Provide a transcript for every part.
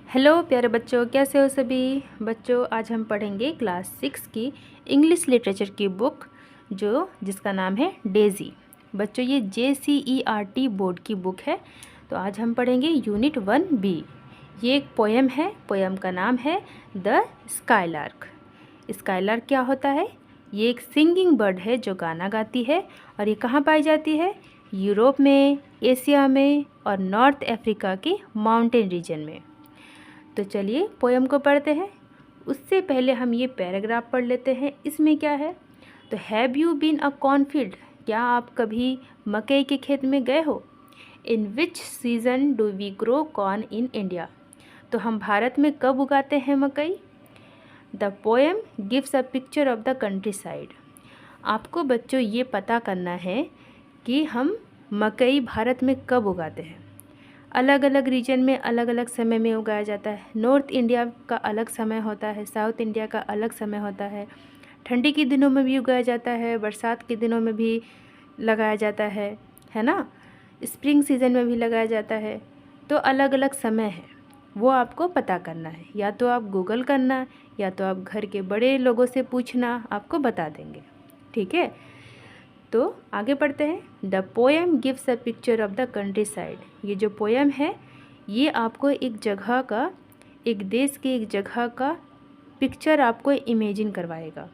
Hello प्यारे बच्चों, कैसे हो सभी बच्चों। आज हम पढ़ेंगे क्लास 6 की इंग्लिश लिटरेचर की बुक जिसका नाम है डेज़ी। बच्चों ये JCERT बोर्ड की बुक है। तो आज हम पढ़ेंगे यूनिट 1B। ये एक पोएम है। पोएम का नाम है द स्काईलार्क। स्काईलार्क क्या होता है? ये एक सिंगिंग बर्ड है जो गाना गाती है। और ये कहाँ पाई जाती है? यूरोप में, एशिया में और नॉर्थ अफ्रीका के माउंटेन रीजन में। तो चलिए पोएम को पढ़ते हैं। उससे पहले हम ये पैराग्राफ पढ़ लेते हैं। इसमें क्या है? तो have you been a cornfield? क्या आप कभी मकई के खेत में गए हो? In which season do we grow corn in India? तो हम भारत में कब उगाते हैं मकई? The poem gives a picture of the countryside. आपको बच्चों ये पता करना है कि हम मकई भारत में कब उगाते हैं। अलग अलग रीजन में अलग अलग समय में उगाया जाता है। नॉर्थ इंडिया का अलग समय होता है, साउथ इंडिया का अलग समय होता है। ठंडी के दिनों में भी उगाया जाता है, बरसात के दिनों में भी लगाया जाता है ना। स्प्रिंग सीज़न में भी लगाया जाता है। तो अलग अलग समय है, वो आपको पता करना है। या तो आप गूगल करना, या तो आप घर के बड़े लोगों से पूछना, आपको बता देंगे। ठीक है, तो आगे पढ़ते हैं। The poem gives a picture of the country side. ये जो पोएम है ये आपको एक जगह का, एक देश के एक जगह का पिक्चर आपको इमेजिन करवाएगा।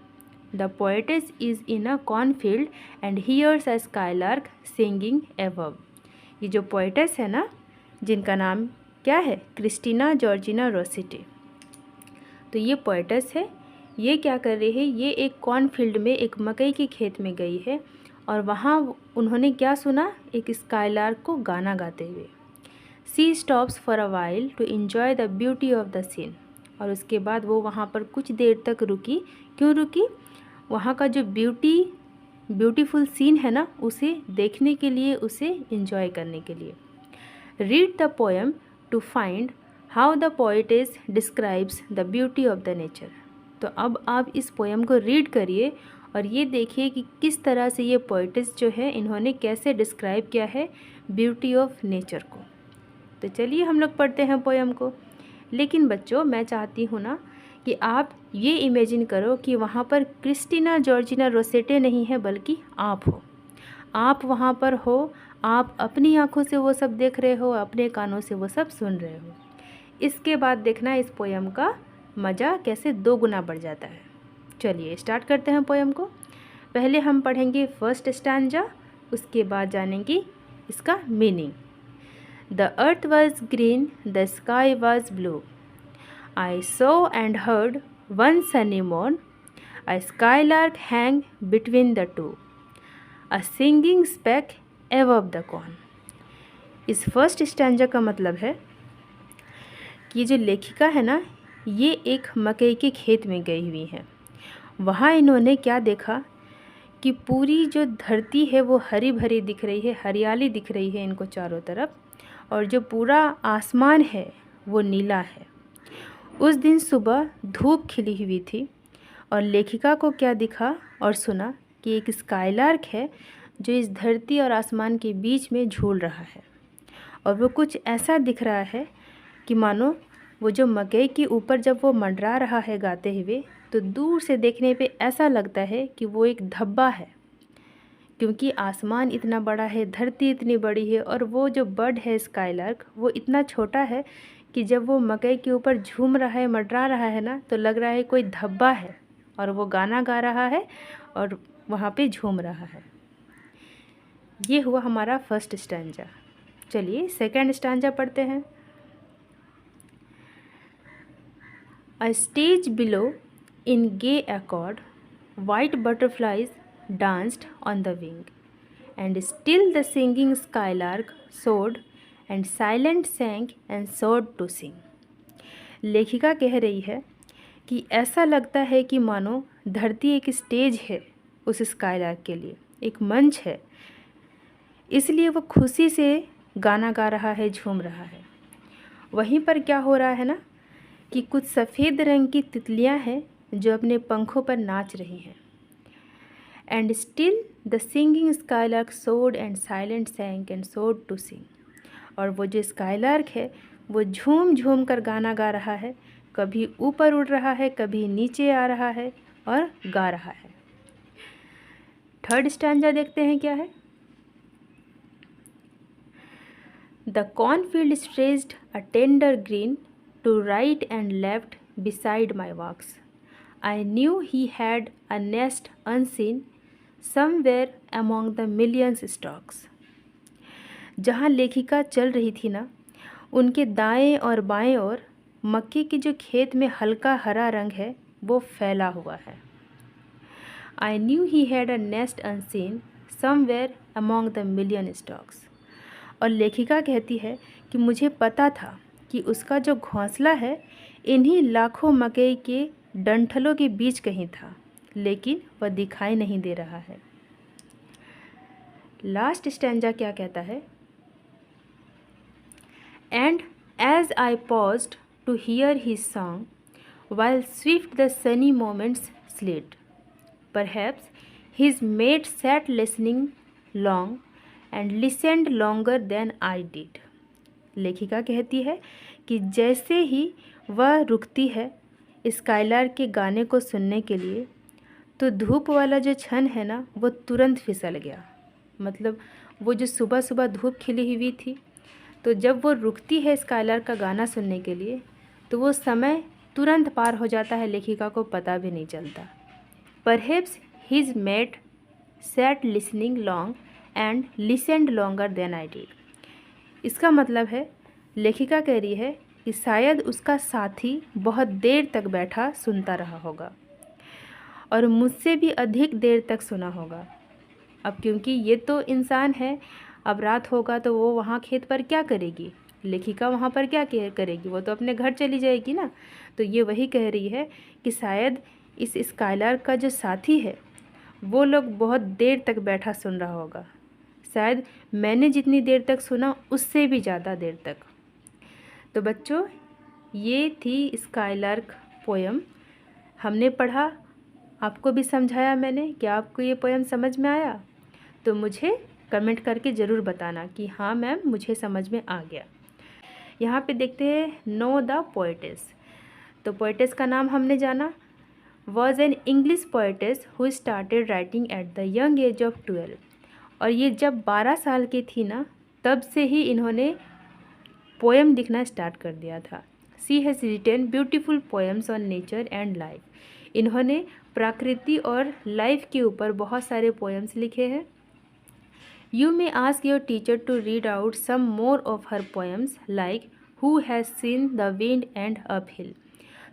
The poetess is in a cornfield and here's a skylark singing above. ये जो पोएटेस है ना, जिनका नाम क्या है? Christina Georgina Rossetti. तो ये पोएटेस है। ये क्या कर रही है? ये एक कॉर्नफील्ड में, एक मकई के खेत में गई है और वहाँ उन्होंने क्या सुना? एक स्काईलार्क को गाना गाते हुए। She stops for a while to enjoy the beauty of the scene. और उसके बाद वो वहाँ पर कुछ देर तक रुकी। क्यों रुकी? वहाँ का जो ब्यूटीफुल सीन है ना, उसे देखने के लिए, उसे इन्जॉय करने के लिए। Read the poem to find how the poetess describes the beauty of the nature. तो अब आप इस पोएम को रीड करिए और ये देखिए कि किस तरह से ये पोएटेस जो है, इन्होंने कैसे डिस्क्राइब किया है ब्यूटी ऑफ नेचर को। तो चलिए हम लोग पढ़ते हैं पोएम को। लेकिन बच्चों मैं चाहती हूँ ना कि आप ये इमेजिन करो कि वहाँ पर क्रिस्टीना जॉर्जिना रोसेटे नहीं है, बल्कि आप हो। आप वहाँ पर हो, आप अपनी आँखों से वो सब देख रहे हो, अपने कानों से वो सब सुन रहे हो। इसके बाद देखना इस पोएम का मज़ा कैसे 2 गुना बढ़ जाता है। चलिए स्टार्ट करते हैं पोएम को। पहले हम पढ़ेंगे फर्स्ट स्टैंजा, उसके बाद जानेंगे इसका meaning. The earth was green, the sky was blue, I saw and heard one sunny morn, a skylark hang between the two, a singing speck above the corn. इस first stanza का मतलब है कि जो लेखिका है ना, ये एक मकई के खेत में गई हुई हैं। वहाँ इन्होंने क्या देखा कि पूरी जो धरती है वो हरी भरी दिख रही है, हरियाली दिख रही है इनको चारों तरफ, और जो पूरा आसमान है वो नीला है। उस दिन सुबह धूप खिली हुई थी और लेखिका को क्या दिखा और सुना कि एक स्काईलार्क है जो इस धरती और आसमान के बीच में झूल रहा है। और वो कुछ ऐसा दिख रहा है कि मानो वो जो मकई के ऊपर जब वो मंडरा रहा है गाते हुए, तो दूर से देखने पे ऐसा लगता है कि वो एक धब्बा है, क्योंकि आसमान इतना बड़ा है, धरती इतनी बड़ी है, और वो जो बर्ड है स्काईलार्क वो इतना छोटा है कि जब वो मकई के ऊपर झूम रहा है, मंडरा रहा है ना, तो लग रहा है कोई धब्बा है और वो गाना गा रहा है और वहाँ पे झूम रहा है। ये हुआ हमारा फर्स्ट स्टैंजा। चलिए सेकंड स्टैंजा पढ़ते हैं। A stage below, in gay accord, white butterflies danced on the wing, and still the singing skylark soared, and silent sang and soared to sing. लेखिका कह रही है कि ऐसा लगता है कि मानो धरती एक स्टेज है उस स्काईलार्क के लिए, एक मंच है, इसलिए वो खुशी से गाना गा रहा है, झूम रहा है। वहीं पर क्या हो रहा है ना कि कुछ सफ़ेद रंग की तितलियां हैं जो अपने पंखों पर नाच रही हैं। And still the singing skylark soared and silent sank and soared to sing. और वो जो स्काईलार्क है वो झूम झूम कर गाना गा रहा है, कभी ऊपर उड़ रहा है, कभी नीचे आ रहा है और गा रहा है। थर्ड स्टैंजा देखते हैं क्या है। The cornfield stretched a tender green to right and left beside my walks. I knew he had a nest unseen somewhere among the millions stalks. जहाँ लेखिका चल रही थी ना, उनके दाएं और बाएं ओर मक्के के जो खेत में हल्का हरा रंग है वो फैला हुआ है। I knew he had a nest unseen somewhere among the million stalks. और लेखिका कहती है कि मुझे पता था कि उसका जो घोंसला है इन्हीं लाखों मकई के डंठलों के बीच कहीं था, लेकिन वह दिखाई नहीं दे रहा है। लास्ट स्टैंजा क्या कहता है। And as I paused to hear his song while swift the sunny moments slid, perhaps his mate sat listening long and listened longer than I did. लेखिका कहती है कि जैसे ही वह रुकती है स्काइलार्क के गाने को सुनने के लिए, तो धूप वाला जो क्षण है ना वो तुरंत फिसल गया। मतलब वो जो सुबह सुबह धूप खिली हुई थी, तो जब वो रुकती है स्काइलार्क का गाना सुनने के लिए तो वो समय तुरंत पार हो जाता है, लेखिका को पता भी नहीं चलता। Perhaps his mate sat listening long and listened longer than I did. इसका मतलब है लेखिका कह रही है कि शायद उसका साथी बहुत देर तक बैठा सुनता रहा होगा और मुझसे भी अधिक देर तक सुना होगा। अब क्योंकि ये तो इंसान है, अब रात होगा तो वो वहाँ खेत पर क्या करेगी, लेखिका वहाँ पर क्या करेगी, वो तो अपने घर चली जाएगी ना। तो ये वही कह रही है कि शायद इस स्काइलार्क का जो साथी है वो लोग बहुत देर तक बैठा सुन रहा होगा, शायद मैंने जितनी देर तक सुना उससे भी ज़्यादा देर तक। तो बच्चों ये थी स्काइलार्क पोयम, हमने पढ़ा, आपको भी समझाया मैंने। क्या आपको ये पोयम समझ में आया? तो मुझे कमेंट करके ज़रूर बताना कि हाँ मैम मुझे समझ में आ गया। यहाँ पे देखते हैं नो द पोएटेस। तो पोएटेस का नाम हमने जाना, was an English poetess who started writing at the young age of 12। और ये जब 12 साल की थी ना तब से ही इन्होंने पोएम लिखना स्टार्ट कर दिया था। She has written beautiful poems on nature and life. इन्होंने प्रकृति और लाइफ के ऊपर बहुत सारे पोएम्स लिखे हैं। You may ask your teacher to read out some more of her poems like who has seen the wind and up hill.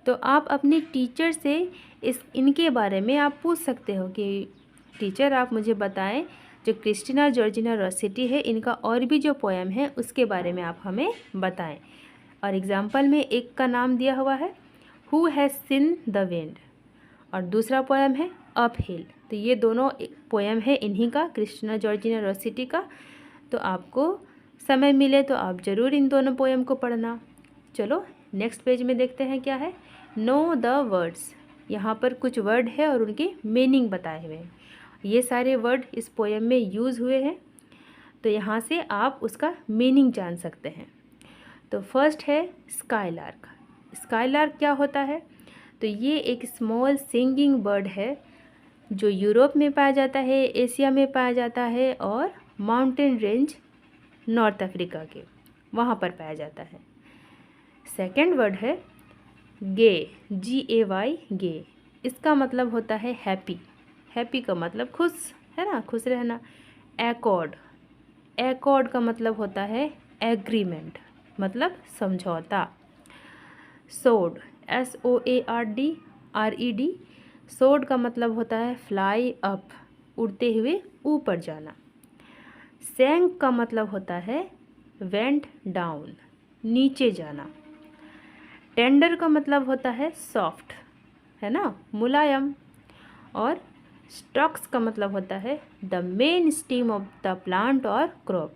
तो आप अपने टीचर से इनके बारे में आप पूछ सकते हो कि टीचर आप मुझे बताएं जो क्रिस्टीना जॉर्जिना रॉसेटी है इनका और भी जो पोएम है उसके बारे में आप हमें बताएं। और एग्जाम्पल में एक का नाम दिया हुआ है who has seen the wind और दूसरा पोएम है अप हिल। तो ये दोनों पोएम है इन्हीं का, क्रिस्टीना जॉर्जिना रॉसेटी का। तो आपको समय मिले तो आप ज़रूर इन दोनों पोएम को पढ़ना। चलो नेक्स्ट पेज में देखते हैं क्या है। नो द वर्ड्स, यहाँ पर कुछ वर्ड है और उनके मीनिंग बताए हुए हैं। ये सारे वर्ड इस पोएम में यूज़ हुए हैं, तो यहाँ से आप उसका मीनिंग जान सकते हैं। तो फर्स्ट है स्काइलार्क। स्काइलार्क क्या होता है? तो ये एक स्मॉल सिंगिंग बर्ड है जो यूरोप में पाया जाता है, एशिया में पाया जाता है और माउंटेन रेंज नॉर्थ अफ्रीका के वहाँ पर पाया जाता है। सेकंड वर्ड है गे, GAY गे। इसका मतलब होता है हैप्पी। हैप्पी का मतलब खुश है ना, खुश रहना। एकॉर्ड, एकॉर्ड का मतलब होता है एग्रीमेंट, मतलब समझौता। सोड, SOARD, सोड का मतलब होता है फ्लाई अप, उड़ते हुए ऊपर जाना। सैंक का मतलब होता है वेंट डाउन, नीचे जाना। टेंडर का मतलब होता है सॉफ्ट, है ना, मुलायम। और स्टॉक्स का मतलब होता है the main steam of the plant और क्रॉप।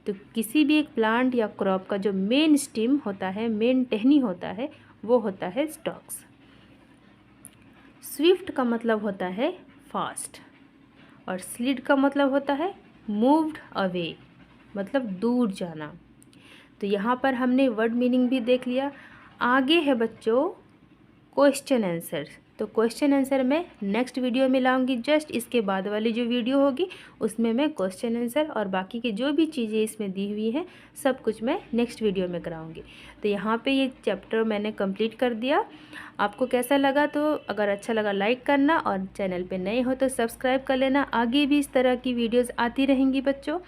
तो किसी भी एक प्लांट या क्रॉप का जो मेन स्टीम होता है, मेन टहनी होता है, वो होता है स्टॉक्स। स्विफ्ट का मतलब होता है फास्ट और स्लिड का मतलब होता है मूव्ड अवे, मतलब दूर जाना। तो यहाँ पर हमने वर्ड मीनिंग भी देख लिया। आगे है बच्चों क्वेश्चन आंसर। तो क्वेश्चन आंसर मैं नेक्स्ट वीडियो में लाऊंगी। जस्ट इसके बाद वाली जो वीडियो होगी उसमें मैं क्वेश्चन आंसर और बाकी की जो भी चीज़ें इसमें दी हुई हैं सब कुछ मैं नेक्स्ट वीडियो में कराऊंगी। तो यहाँ पे ये चैप्टर मैंने कंप्लीट कर दिया। आपको कैसा लगा? तो अगर अच्छा लगा लाइक करना और चैनल पे नए हो तो सब्सक्राइब कर लेना। आगे भी इस तरह की वीडियोज़ आती रहेंगी बच्चों।